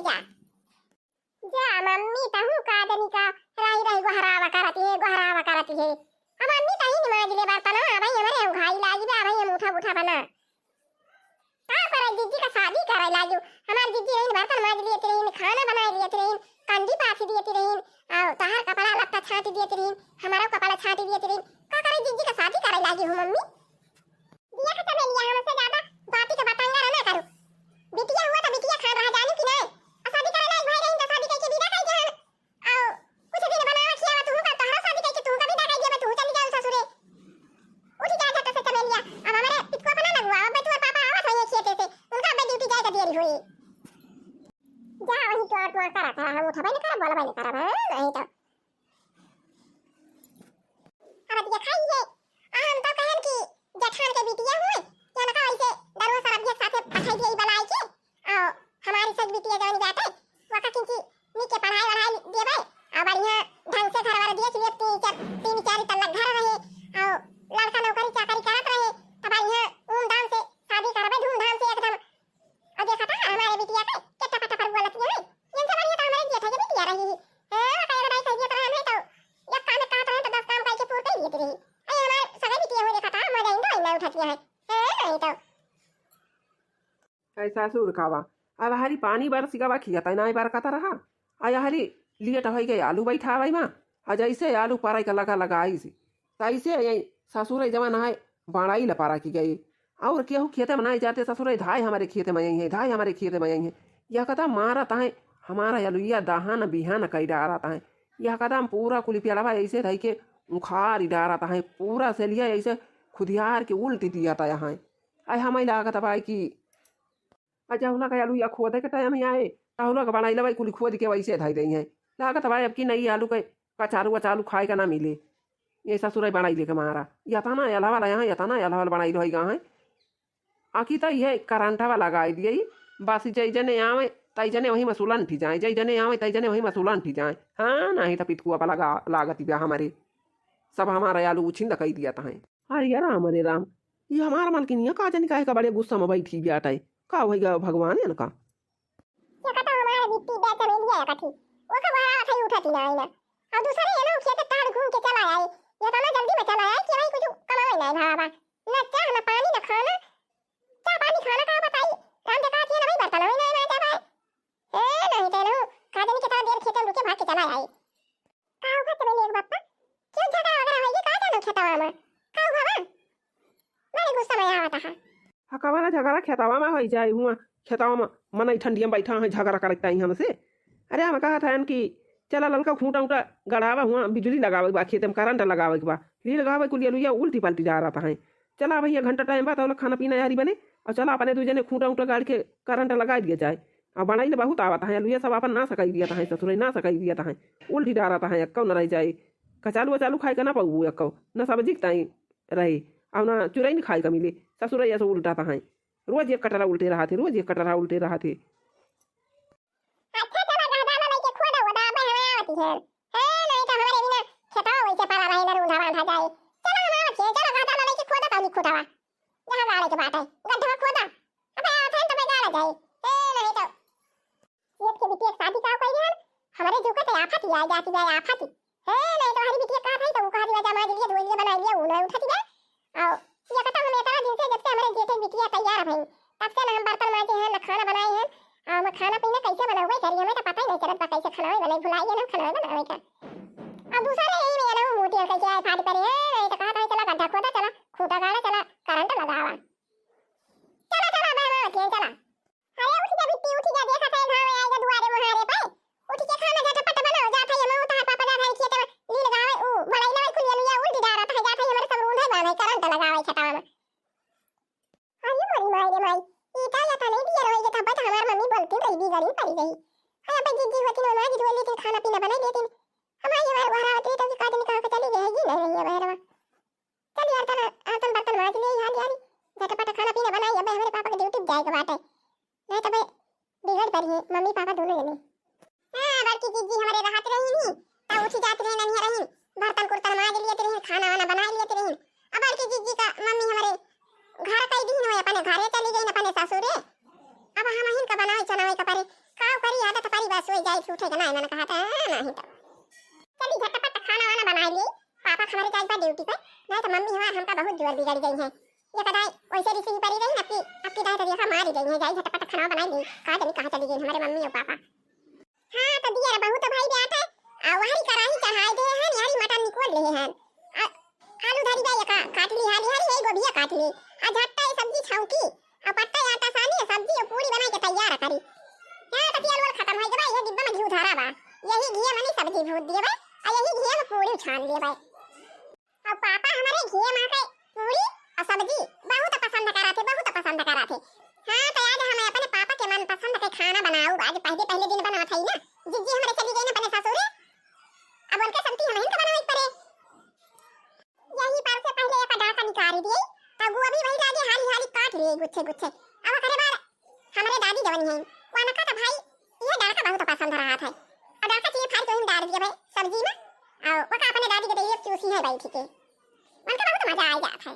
जा जा मम्मी तहु कादनी का राई राई गोहरावा करती है अब मम्मी तही नि माजले बर्तन भाई हमारे घाई लागी बे भाई हम उठा बना का करे दीदी का शादी करे लाजू हमार दीदी रही बर्तन माज लिए रही खाना बना लिए रही कंडी पाथी दिए रही और तहार कपड़ा लत्ता छाटी दिए रही हमारा कपड़ा छाटी दिए रही का करे दीदी का शादी करे लागी हो मम्मी दिया का चले लिया हमसे ज्यादा बाती का बतांगा ना करो बिटिया हुआ तो बिटिया खा रहा जानू कि नहीं शादी करे लायक भाई रही तो शादी करके विदा कर जान आओ कुछ दिन बनावा खियावा तू का तहरा शादी करके तू का विदा कर दिया तू चली जाओ ससुरे उठी जा झट से चले लिया अब हमारे पिटको अपना लगवा अब तू पापा आवत है खेते से उनका अब ड्यूटी जाए का देरी हुई जा वही तो और करा हम उठा नहीं करा बोला नहीं करा नहीं तो अब ये खाइए हम तो कहन की जठान के बिटिया हुए क्या ना ऐसे दरवा सरब एक साथे पठाई दिए बनाई के और हमारी सब बिटिया जानी जाते वका किंची नीचे पढ़ाई देबे और बढ़िया ढंग से घर वाला दिए छिए तीन चार तक घर रहे और लड़का नौकरी चाकरी करत रहे तब बढ़िया धूमधाम से शादी करबे धूमधाम से एकदम और देखा था हमारे बिटिया के केटा पटा पर बोलत है इनसे बढ़िया तो हमारे जेठा के बिटिया रही हां कई लड़ाई सही तरह है तो एक काम में कहत रहे तो 10 काम करके पूर्ति देती रही अरे हमारे सगा बिटिया हो देखा था मजा इंदो ना उठती है नहीं तो ऐसा सुर खावा अब हरी पानी बरस गवा खियाता ना बार कता रहा आया हरी लिए तो गए आलू बैठा भाई माँ आज ऐसे आलू पाराई का लगा आई सी तैसे यही ससुर जमा नहाए बाड़ाई ला पारा की गई और केहू खेते में नहीं जाते ससुर धाय हमारे खेते में यही है धाय हमारे खेते में यही है यह कदम मारा है हमारा आलूया दहान बिहान कई डारता है यह कदम पूरा कुलिपिया लवा ऐसे रही के उखार डारता है पूरा से लिया ऐसे खुदियार के उल्टी दिया था यहाँ आई हमें लागत भाई कि अजाहुला का आलू या खोदे के टाइम आए ताहुला का बनाई लवाई कुल खोद के वैसे धाई रही है लागत भाई अब की नहीं आलू के कचारू वचालू खाए का ना मिले ये ससुर बनाई लेके मारा यथाना अलावा यहाँ यथाना अलावा बनाई रही गा है आखी तो ये करंटा वाला लगाई दिए बासी जय जने आवे तई जने वही मसूलन भी जाए जय जने आवे तई जने वही मसूलन भी जाए हाँ नहीं तो पितकुआ पर लगा लागत ब्याह हमारे सब हमारा आलू उछिंद कही दिया था अरे राम अरे राम ये हमारा मालकिन का जन का बड़े गुस्सा में बैठी गया टाई का वही भगवान है ना का ये कथा हमारे बिट्टी बेटा में लिया कथी वो का बड़ा थई उठती ना आईना अब दूसरे ये लोग खेत तार घूम के चला आए ये तो ना जल्दी में चला आए कि भाई कुछ कमावे नहीं भावा ना चाह ना पानी ना खाना चाह पानी खाना का बताई काम देखा थी ना भाई बर्तन नहीं ना जा भाई ए नहीं तो नो काजनी के तरह देर खेत में रुके भाग के चला आए का हुआ तो मेरे बापा क्यों झगड़ा वगैरह है ये का जानो खेतवा में का हुआ मेरे गुस्सा में आवता है हकावाला झगड़ा खेतावा में हो जाए हुआ खेतावा में मन ठंडिया बैठा है झगड़ा करता ही हमसे अरे हम कहा था कि चला ललका खूंटा उटा गड़ावा हुआ बिजली लगावे बा खेत में करंट लगावे बा ली लगावे कुलिया लुइया उल्टी पलटी जा रहा है चला भैया घंटा टाइम बाद और खाना पीना यारी बने और चला अपने दू जने खूंटा उटा गाड़ के करंट लगा दिया जाए और बनाई बहुत आवता है लुइया सब अपन ना सकाई दिया था ससुर ना सकाई दिया था उल्टी जा रहा है अक्कौ न रह जाए कचालू वचालू खाए का ना पाऊ अक्कौ न सब्जी ताई रहे और ना चुराई नहीं खाए का मिले ससुर ऐसा उल्टा था रोज एक कटरा उल्टे रहा थे रोज एक कटरा उल्टे रहा थे अच्छा चला गहदाना लेके खोदा वदा अब हमें आवती है नहीं तो हमारे बिना खेतवा वैसे पाला भाई इधर उधर बांधा जाए चलो हम आवत है चलो गहदाना लेके खोदा पानी खोदावा जहां गाड़े के बात है गड्ढा खोदा अब आवत है तो मैं गाड़ा जाए नहीं तो एक के बिटिया शादी का कोई है हमारे जो कहते आफत ही आ जाती है आफत नहीं तो हमारी बिटिया का था तो वो कहा दिया जमा दिया धोइए बना लिया उना उठाती है और ये कहता हमें इतना दिन से जब से हमारे जेठे बिटिया तैयार है तब से हम बर्तन मांजे हैं ना खाना बनाए हैं और खाना पीना कैसे बना हुआ करिए हमें तो पता ही नहीं चलता कैसे खाना बने भुलाइए ना खाना बनावे का अब दूसरा यही में ना मोटी और कैसे आए फाड़ करे नहीं तो कहा था चला गड्ढा खोदा चला खूंटा गाड़ा चला करंट लगावा चला चला बाबा के चला अरे उठ जा बिट्टी उठ जा देखा था गांव आएगा दुआरे मुहारे पे उठ के खाना झटपट बनाओ जाता है मैं उठा पापा जा रहा खेत में ली लगावे ओ भलाई ना खुलिया लिया उल्टी जा रहा था जाता है हमारे सब रूंधा बांधा करंट लगावे छटावा में अरे मोरी माई रे माई इता या था नहीं दिया रही था बट हमार मम्मी बोलती रही दी गरी पड़ी गई हां पे जीजी होती ना मां जी बोली थी खाना पीना बना देती हमारी बार बाहर आती तो का दिन कहा चली गई नहीं रही है बहरवा चल यार तना आतन बर्तन मांज ले हां यार झटपट खाना पीना बनाई अब हमारे पापा की ड्यूटी जाएगा बात है नहीं तो भाई बिगड़ पड़ी मम्मी पापा दोनों जने हां बल्कि जीजी हमारे राहत रही नहीं ता उठी जाती रही नहीं रही बर्तन कुर्तन मांज लिए रही खाना वाना बना लिए रही अब बल्कि जीजी का मम्मी हमारे घर कई दिन हुए अपने घरे चली गई अपने ससुरे अब हम हिन का बनावे चनावे का परे का करी आदत बस वही जाई उठेगा ना मैंने कहा था नहीं तो चली झटपट खाना वाना बना लिए पापा हमारे जाई पर ड्यूटी पर नहीं तो मम्मी हमार हमका बहुत जोर बिगड़ गई है ये कदाई वैसे रिसी पड़ी रही अपनी अपनी दाई तो देखा मारी गई है जाई झटपट खाना बना ली कहां चली गई हमारे मम्मी और पापा हां तो दिया रे बहुत भाई बेटा आ वहारी कराही चढ़ाई दे हैं यारी मटन निकोल ले हैं आलू धरी जाए का काट ली हाली हाली है गोभिया काट ली आ झट्टा सब्जी छौकी आ पत्ता आटा सानी सब्जी और पूरी बना के तैयार करी हां तो तेल वाल खत्म हो गया ये डिब्बा में घी धारा बा यही घी मनी सब्जी भूज दिए बा आ यही घी में पूरी छान लिए बा और पापा हमारे घी में के पूरी और सब्जी बहुत पसंद करा थे हां तो आज हम अपने पापा के मन पसंद के खाना बनाऊ आज पहले दिन बना था ना जिज्जी हमारे चली गई ना अपने ससुर अब उनके संती हम इनका बनावे पड़े यही पर से पहले एक डाका निकाल दिए तब वो अभी वही दादी हाली हाली काट लिए गुच्छे गुच्छे अब करे बार हमारे दादी जवानी है वाना का तो भाई ये डाका बहुत पसंद रहा था और डाका चीज फाड़ के डाल दिया भाई सब्जी में और वो का अपने दादी के लिए चूसी है भाई ठीक है मन का बहुत मजा आ जाता है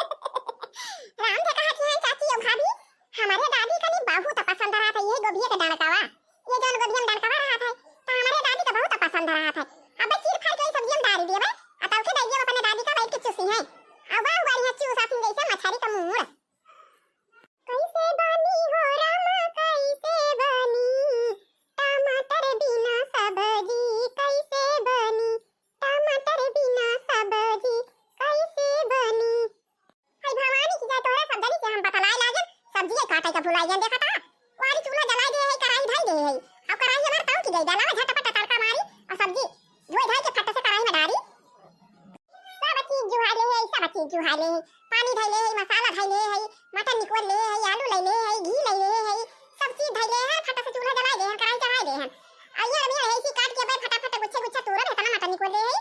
राम ने कहा कि चाची और भाभी हमारे दादी का नहीं बहुत पसंद रहा था ये गोभी का डालकावा ये जो गोभी में डालकावा रहा था तो हमारे दादी का बहुत पसंद रहा था अब चीर फाड़ के सब्जी में डाल दिया भाई अब के दादी अपने दादी का बैठ के चूसी है अब वाह वाली चूसा सिंह जैसे मछली का मुंह कैसे बनी हो रामा कैसे बनी टमाटर बिना सब्जी कैसे बनी टमाटर बिना सब्जी कैसे बनी हाय भवानी की जाय तोरे सब्जी से हम बतलाए लागन सब्जी काटे का भुलाई जन देखा था वाली चूल्हा जला दे है कढ़ाई धाई दे है अब कढ़ाई हमार ताऊ की गई डाला झटपट तड़का मारी और सब्जी धोई धाई के फट से कढ़ाई में डाली सब चीज जुहा ले पानी धइ ले मसाला धइ ले है मटन निकोल ले है आलू ले ले है घी ले ले है सब चीज धइ ले है फटा से चूल्हा जला दे हैं कढ़ाई चढ़ा दे हैं आइए अभी ऐसी काट के भाई फटाफट गुच्छे गुच्छे तोड़ है तना मटन निकोल ले है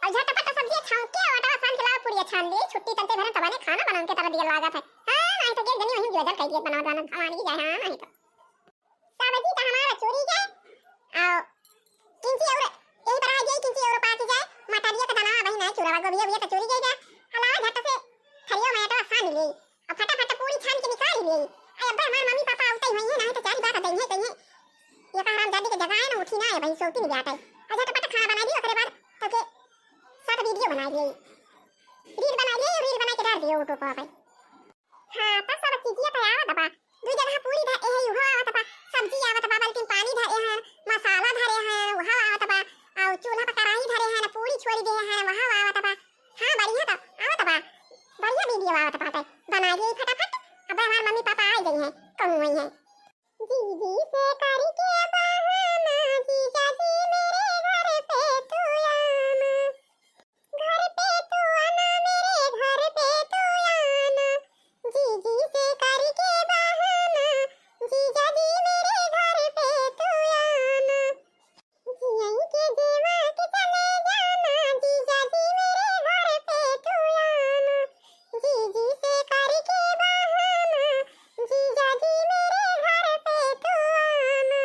और झटपट सब्जी छौंक के आटा सान के ला पूरी छान ले छुट्टी तंते भरे तब ने खाना बनाने के तरह दिया लागत है हां नहीं तो गेल गनी वही जोजर कह दिए बना दाना हमारी जाए हां नहीं तो सब्जी तो हमारा चोरी जाए और किंची और यही पर आ जाए किंची और पाक जाए मटरिया का दाना वही नहीं चूरा गोभी ये तो चोरी जाएगा हला झट से थरियो में तो सान ले और फटाफट पूरी छान के निकाल ले अब हमारे मम्मी पापा आते ही नहीं तो चारी बात दई है कहीं ये का हराम जादी के जगह है ना उठी ना है भाई सोती नहीं जाता है और झटपट खाना बना दियो करे बाद तो के साथ वीडियो बना लिए रील बना के डाल दियो यूट्यूब पर हां तो सब चीजें तैयार दबा दू जगह पूरी धा ए युहा आवत बा सब्जी आवत बा बल्कि पानी धरे हैं मसाला धरे हैं वहा आवत बा और चूल्हा पर कढ़ाई धरे हैं ना पूरी छोड़ी दे हैं वहां आवत बा हां बढ़िया तो आवत बा बढ़िया वीडियो आवत बा बना दिए फटाफट अब हमारे मम्मी पापा आ गए हैं कहूं वही है दीदी से करी के बहाना जीजा जी मेरे घर पे तू आना घर पे तू आना मेरे घर पे तू आना जीजी से करी के बहाना जीजा जी मेरे घर पे तू आना जियई के देवा के चले जाना जीजा जी मेरे घर पे तू आना जीजी से करी के बहाना जीजा जी मेरे घर पे तू आना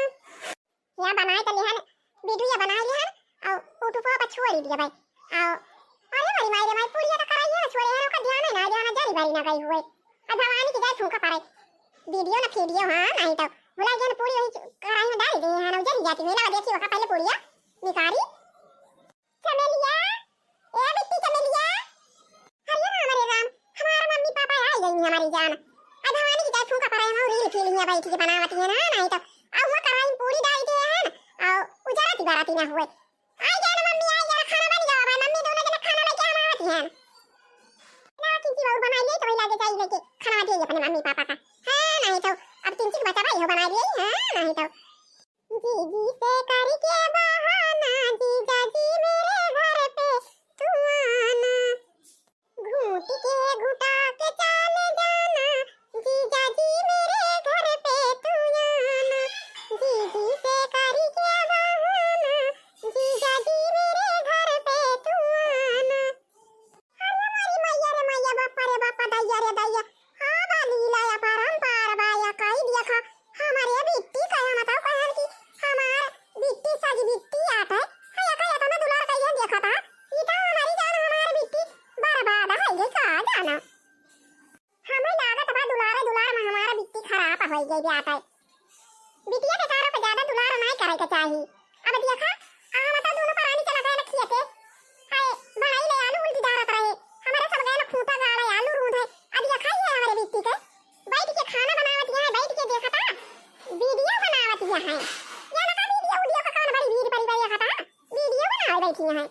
या बनाए तो लिहन वीडियो बना लिहन और यूट्यूब पर छोड़ दिया भाई और अरे मारी पूरी तो कराई है छोड़े है का ध्यान है ना ध्यान जारी बारी ना गई हुए अब भवानी की जाय फूंका पड़े वीडियो ना वीडियो हां नहीं तो भुला गया पूरी वही कढ़ाई में डाल दी है ना जरी जाती है ना देखी वका पहले पूरी निकारी चमेलिया ए बेटी चमेलिया अरे हमारे राम हमारे मम्मी पापा आ गई हमारी जान अब भवानी की जाय फूंका पड़े हम रील फीलिंग है भाई की बनावती है ना नहीं तो अब वो कढ़ाई में पूरी डाल दे है और उजराती बराती ना हुए आ जाना मम्मी आ जाना खाना बन जाओ भाई मम्मी दोनों जने खाना लेके आती हैं ना किसी और बना लिए तो वही लाके चाहिए कि खाना दिए अपने मम्मी पापा का हां नहीं तो अब किंची बचा भाई हो बना लिए हां नहीं तो जीजी से करी के बहाना जीजा जी मेरे घर पे तू आना घूट के घुटा के चले जाना जीजा जी मेरे घर पे तू आना जीजी से करी के बहाना जीजा जी मेरे घर पे तू आना अरे मारी मैया रे बापा दैया रे दैया हां बाली लाया परंपार बाया काई दिया खा हमारे बिट्टी का बताओ कहन की हमार बिट्टी साजी बिट्टी आता है या का तो ना दुलार का ये देखा था ई तो हमारी जान हमार बिट्टी बर्बाद है ये का जाना हमें लागत बा दुलार में हमारा बिट्टी खराब हो गई आता है बिटिया के सारा पे ज्यादा दुलार नहीं करे के चाहिए। अब देखा आ मतलब दोनों प्राणी चला गए ना खियते हाय बनाई ले आलू उल्टी डालत रहे हमारे सब गए ना खूंटा गाड़ा आलू रूंध है। अब ये खाई है हमारे बिट्टी के बैठ के खाना बनावत है बैठ के देखता वीडियो बनावत है या ना का वीडियो वीडियो का कौन बड़ी भीड़ पड़ी बड़ी खाता वीडियो बनावे बैठी है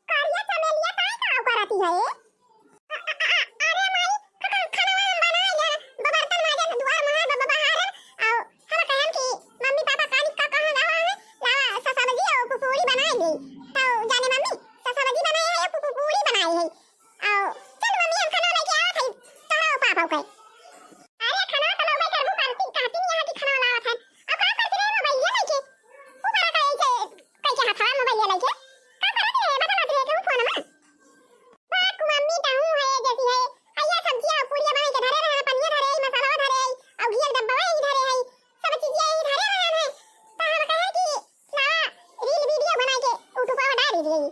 कारिया चमेलिया काय का करती है ये अरे माई खाना बनाई है बर्तन माजे दुआर में बाहर और हम कहन कि मम्मी पापा कानी का कहां गवा है लावा सब्जी और पूरी बनाई दी तो जाने मम्मी सब्जी बनाई है या पूरी बनाई है और चल मम्मी हम खाना लेके आवत है तोरा पापा के अरे खाना तो लोग करबू करती कहती नहीं है कि खाना लावत है अब का करती रे मोबाइल लेके ऊपर का कैसे हाथ मोबाइल लेके का करती है बता मत रे के फोन में बात मम्मी ताहू है जैसी है हैया सब्जियां पूरी बनाई के धरे रहे पनिया धरे मसाला धरे और घी डब्बा ही धरे है सब चीजें ही धरे रहे हैं तो हम कहे कि ला रील वीडियो बना के यूट्यूब पर डाल दीजिए।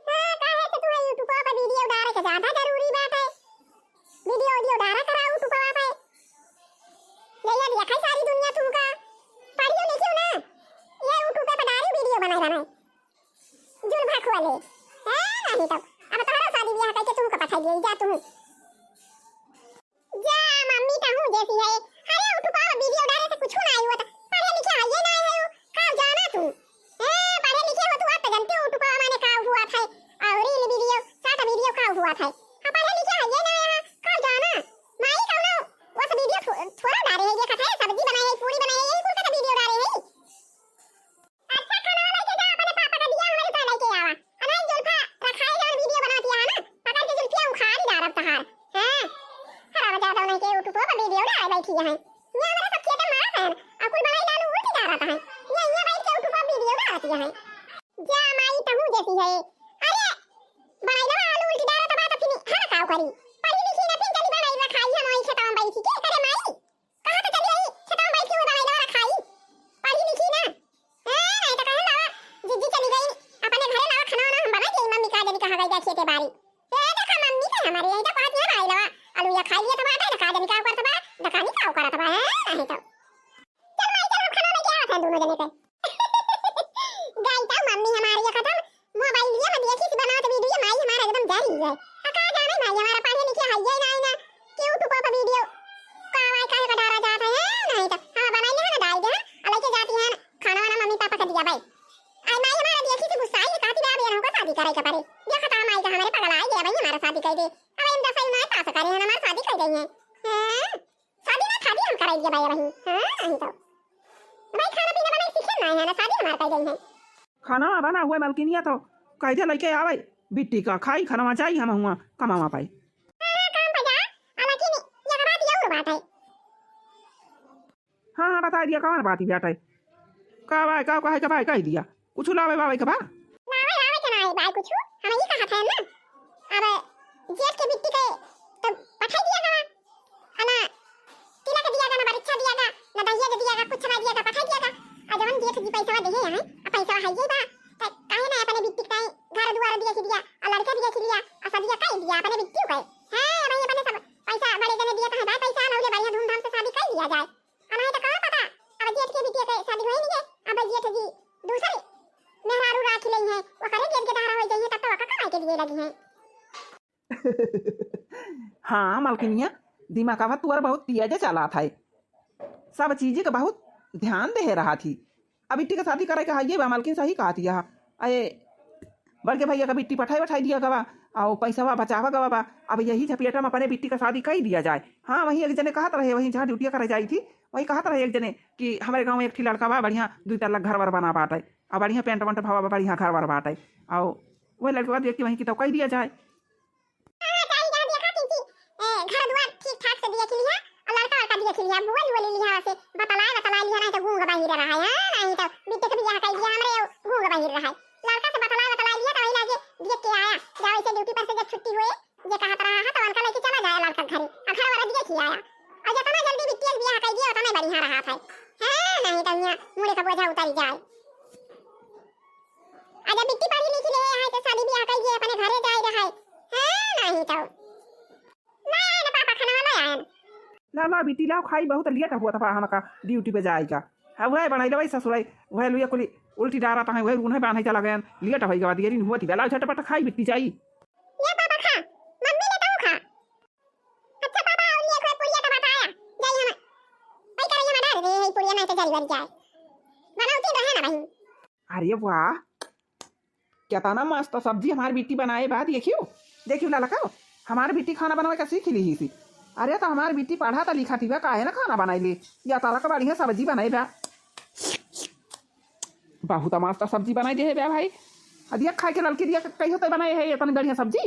हां कहे कि तू यूट्यूब पर वीडियो डाले के ज्यादा जरूरी बात है वीडियो डाला करा यूट्यूब पर पे ले ये देखा सारी दुनिया तुमका पढ़ियो लिखियो ना ये यूट्यूब पे डाली वीडियो बनाई बनाई जुल भाख वाले हां नहीं तब अब तोहरा शादी ब्याह करके तुमका पठा दिए जा तुम जा मम्मी ताहू जैसी है अरे यूट्यूब पर वीडियो डाले से कुछ ना हुआ पढ़े लिखे है ये ना है का जाना तू पढ़े लिखे हो तू आप जानते हो यूट्यूब पर माने का हुआ था और रील वीडियो साथ वीडियो का हुआ था पढ़े लिखे है ये ना है का जाना माई कहना वो सब वीडियो थोड़ा डाले है ये कथा है सब्जी बनाई है पूरी बनाई है यही कुल का वीडियो डाले है अच्छा खाना वाला के जा अपने पापा का दिया हमारे तो लेके आवा अनाज जुल्फा रखाए जा वीडियो बनाती है ना पकड़ के जुल्फिया उखाड़ ही डाल रहा हां हरा बजा दो नहीं के यूट्यूब पर वीडियो डाल बैठी है ये हमारे सब खेत में है और कुल बनाई डालू उल्टी डाल रहा है ये बैठ के यूट्यूब पर वीडियो डालती है जा माई तहू जैसी है अरे बनाई ना आलू उल्टी डाल तो बात फिर हर काव करी पढ़ी लिखी ना फिर चली बनाई रखाई है मोई खेत में बैठी के करे माई कहां तो चली रही खेत में बैठ के बनाई ना रखाई पढ़ी लिखी ना नहीं तो कहन लावा जिद्दी चली गई अपने घरे लावा खाना ना हम बना के मम्मी का जनी कहां गई जा खेते बारी देखा मम्मी का हमारे यही तो बात है भाई लावा आलू या खा लिया तो बात है का जनी का करत बा दकानी का करत बा नहीं तो चल माई चल खाना लेके आवत है दोनों जने पे गई तो मम्मी हमारी ये खत्म मोबाइल लिए मैं देखी सी बनावत वीडियो माई हमारा एकदम जारी है का जाने माई हमारा पढ़े लिखे है ये ना क्यों यूट्यूब पर वीडियो कावा का का डाला जाता है नहीं तो हम बनाई है ना डाल दे अलग के जाती है खाना वाला मम्मी पापा का दिया भाई आई माई हमारा देखी सी गुस्सा है कहती बा बहनों को शादी करे के पड़े देखा था माई का हमारे पगला आ गया भाई हमारा शादी कर दे अब इन दफा ना पास करे है हमारा शादी कर देंगे हां शादी ना शादी हम कराई दिया भाई वही हां नहीं तो भाई खाना पीना बनाई सीखे ना है ना शादी हमारा कर देंगे खाना बना हुआ मलकिनिया तो कैसे लेके आवे बिट्टी का खाई खाना चाहिए हम हुआ कमावा पाई काम पे जा हालांकि ये बात ये और बात है हाँ हाँ बता दिया कौन बात ही बेटा का भाई का कहे का भाई कह दिया कुछ लावे बावे का बा लावे लावे के ना भाई कुछ हम ये कहा था ना अब जेठ के बिट्टी के तो पठा दिया का है ना तिलक दिया का ना परीक्षा दिया का ना दहिया दिया का कुछ ना दिया का पठा दिया का आ जवन जेठ जी पैसा दे है आ पैसा है ये बा काहे ना अपने बिट्टी का घर दुआर दिया के दिया और लड़का दिया के लिया आ सब दिया काई दिया अपने बिट्टी को हां भाई अपने सब पैसा बड़े जने दिया था भाई पैसा ना ले बढ़िया धूमधाम से शादी कर दिया जाए अनाई तो कहां पता अब जेठ के बिट्टी के शादी होई नहीं अब जेठ जी दूसरे मेहरारू राखी लई है वो करे जेठ के धारा हो जाइए तब तो वका कमाई के दिए लगी है हाँ मलकिनिया दिमाग तुअर बहुत तेज चला था सब चीजें का बहुत ध्यान दे रहा थी अब बिट्टी का शादी करे का ये मलकिन सही कहा थी यहाँ अरे बड़के भैया का बिट्टी पठाई बठाई दिया गवा और पैसा बचावा गवा बा अब यही झपेटा में अपने बिट्टी का शादी कर दिया जाए। हाँ वही एक जने कहत रहे वही जहाँ ड्यूटिया करे जाई थी वही कहत रहे एक जने कि हमारे गाँव में एक लड़का बा बढ़िया 2 लाख घर वर बना बाटे और बढ़िया पेंट वेंट भावा बढ़िया घर वर बाटे और वही लड़के बाद देखती वहीं की तो कह दिया जाए। घर दुआर ठीक ठाक से दिया के लिया और लड़का लड़का दिया के लिया बोल लिया से बतला लिया नहीं तो गूंगा बाहिर रहा है नहीं तो बिट्टे के बियाह कर दिया हमरे गूंगा बाहिर रहा है लड़का से बतला लिया तो वही लागे देख के आया जाओ इसे ड्यूटी पर से जब छुट्टी हुई ये कहत रहा है तो उनका लेके चला जाए लड़का घर और घर वाला दिया के आया और जितना जल्दी बिट्टी के बियाह कर दिया उतना बढ़िया रहा था हां नहीं तो यहाँ मुड़े का बोझा उतर जाए अगर बिट्टी पढ़ी लिखी ले है तो शादी ब्याह कर दिए अपने घरे जाए रहा है हां नहीं तो ला ला बिटी लाओ खाई बहुत लेट हुआ था हमका ड्यूटी पे जाएगा हाँ वह बनाई भाई ससुराई वह लुया कुली उल्टी डारा था वह उन्हें बांधे चला गया लेट हो गया देरी हुआ थी बेला झटपट खाई बिट्टी चाहिए ये पापा खा मम्मी लेता हूं खा अच्छा पापा और लिए कोई पुड़िया तो बताया जाई हम भाई करिए ना डाल दे ये पुड़िया नहीं तो जरी बन जाए बनाऊती रहे ना भाई अरे वाह क्या था ना मस्त सब्जी हमारी बिट्टी बनाए बाद देखियो देखियो ला लगाओ हमारी बिट्टी खाना बनावे का सीख ली ही सी अरे तो हमारी बिट्टी पढ़ा था लिखा थी वह काहे ना खाना बनाई ले या तारा का बढ़िया सब्जी बनाई बा बहुत मस्त सब्जी बनाई दे है भाई अदिया खा के लड़की दिया कहीं होते बनाए है इतनी बढ़िया सब्जी